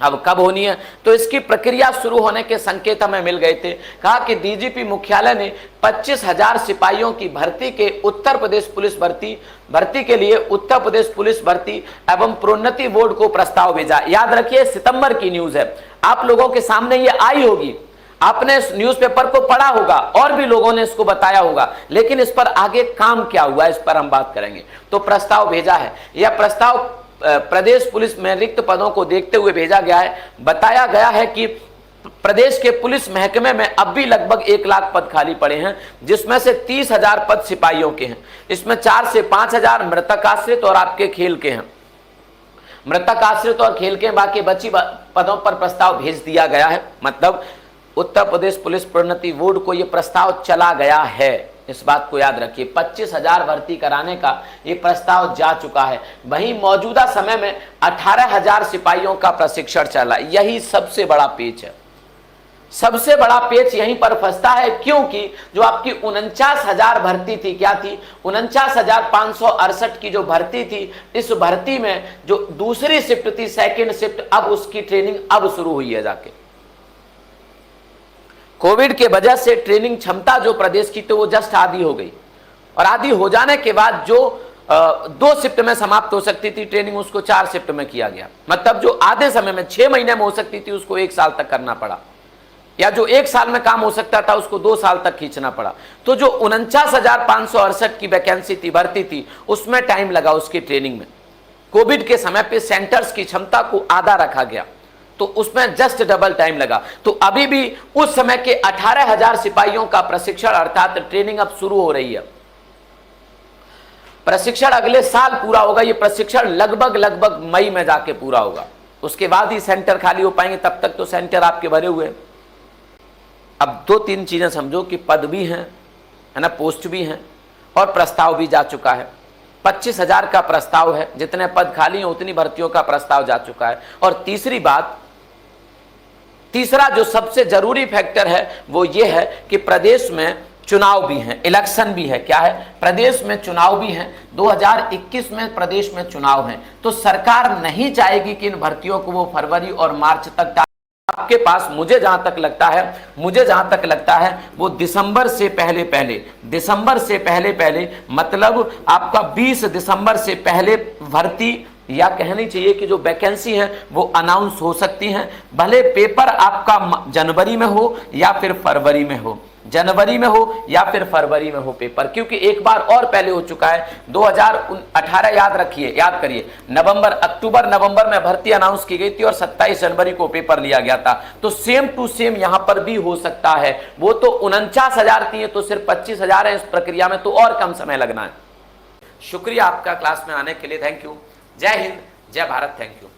अब कब होनी है, तो इसकी प्रक्रिया शुरू होने के संकेत हमें मिल गए थे। कहा कि डीजीपी मुख्यालय ने 25,000 सिपाहियों की भर्ती के उत्तर प्रदेश पुलिस भर्ती के लिए उत्तर प्रदेश पुलिस भर्ती एवं प्रोन्नति बोर्ड को प्रस्ताव भेजा। याद रखिए सितंबर की न्यूज है, आप लोगों के सामने ये आई होगी, आपने इस न्यूज़पेपर को पढ़ा होगा और भी लोगों ने इसको बताया होगा, लेकिन इस पर आगे काम क्या हुआ इस पर हम बात करेंगे। तो प्रस्ताव भेजा है, यह प्रस्ताव प्रदेश पुलिस में रिक्त पदों को देखते हुए भेजा गया है। बताया गया है कि प्रदेश के पुलिस महकमे में अब भी लगभग 1 लाख पद खाली पड़े हैं, जिसमें से 30,000 पद सिपाहियों के हैं। इसमें 4 से 5,000 मृतक आश्रित और आपके खेल के हैं, मृतक आश्रित और खेल के, बाकी बची पदों पर प्रस्ताव भेज दिया गया है। मतलब उत्तर प्रदेश पुलिस प्रोन्नति बोर्ड को यह प्रस्ताव चला गया है, इस बात को याद रखिए। 25,000 भर्ती कराने का ये प्रस्ताव जा चुका है। वहीं मौजूदा समय में 18,000 सिपाहियों का प्रशिक्षण चला। यही सबसे बड़ा पेच है, सबसे बड़ा पेच यहीं पर फंसता है, क्योंकि जो आपकी 49,000 भर्ती थी, क्या थी 49,568 की जो भर्ती थी, इस भर्ती में जो दूसरी शिफ्ट थी, सेकेंड शिफ्ट, अब उसकी ट्रेनिंग अब शुरू हुई है जाके। कोविड के वजह से ट्रेनिंग क्षमता जो प्रदेश की तो वो जस्ट आधी हो गई, और आधी हो जाने के बाद जो 2 शिफ्ट में समाप्त हो सकती थी ट्रेनिंग, उसको 4 शिफ्ट में किया गया। मतलब जो आधे समय में 6 महीने में हो सकती थी उसको 1 साल तक करना पड़ा, या जो 1 साल में काम हो सकता था उसको 2 साल तक खींचना पड़ा। तो जो 49,568 की वैकेंसी थी, भर्ती थी, उसमें टाइम लगा उसकी ट्रेनिंग में। कोविड के समय पे सेंटर्स की क्षमता को आधा रखा गया, तो उसमें जस्ट डबल टाइम लगा। तो अभी भी उस समय के 18,000 सिपाहियों का प्रशिक्षण अर्थात ट्रेनिंग अब शुरू हो रही है। प्रशिक्षण अगले साल पूरा होगा, ये प्रशिक्षण लगभग मई में जाके पूरा होगा, उसके बाद ही सेंटर खाली हो पाएंगे, तब तक तो सेंटर आपके भरे हुए हैं। अब 2-3 चीजें समझो कि पद भी हैं, है ना, पोस्ट भी हैं, और प्रस्ताव भी जा चुका है। 25,000 का प्रस्ताव है, जितने पद खाली हैं उतनी भर्तियों का प्रस्ताव जा चुका है। और तीसरा जो सबसे जरूरी फैक्टर है वो ये है कि प्रदेश में चुनाव भी हैं, इलेक्शन भी है। क्या है, प्रदेश में चुनाव भी हैं। 2021 में प्रदेश में चुनाव हैं, तो सरकार नहीं चाहेगी कि इन भर्तियों को वो फरवरी और मार्च तक आपके पास, मुझे जहां तक लगता है वो दिसंबर से पहले मतलब आपका 20 दिसंबर से पहले भर्ती, या कहनी चाहिए कि जो वैकेंसी है वो अनाउंस हो सकती हैं। भले पेपर आपका जनवरी में हो या फिर फरवरी में हो, पेपर, क्योंकि एक बार और पहले हो चुका है 2018, याद करिए अक्टूबर नवंबर में भर्ती अनाउंस की गई थी और 27 जनवरी को पेपर लिया गया था। तो सेम टू सेम यहां पर भी हो सकता है। वो तो 49,000 थी, तो सिर्फ 25,000 है। इस प्रक्रिया में तो और कम समय लगना है। शुक्रिया आपका क्लास में आने के लिए, थैंक यू। जय हिंद, जय भारत, थैंक यू।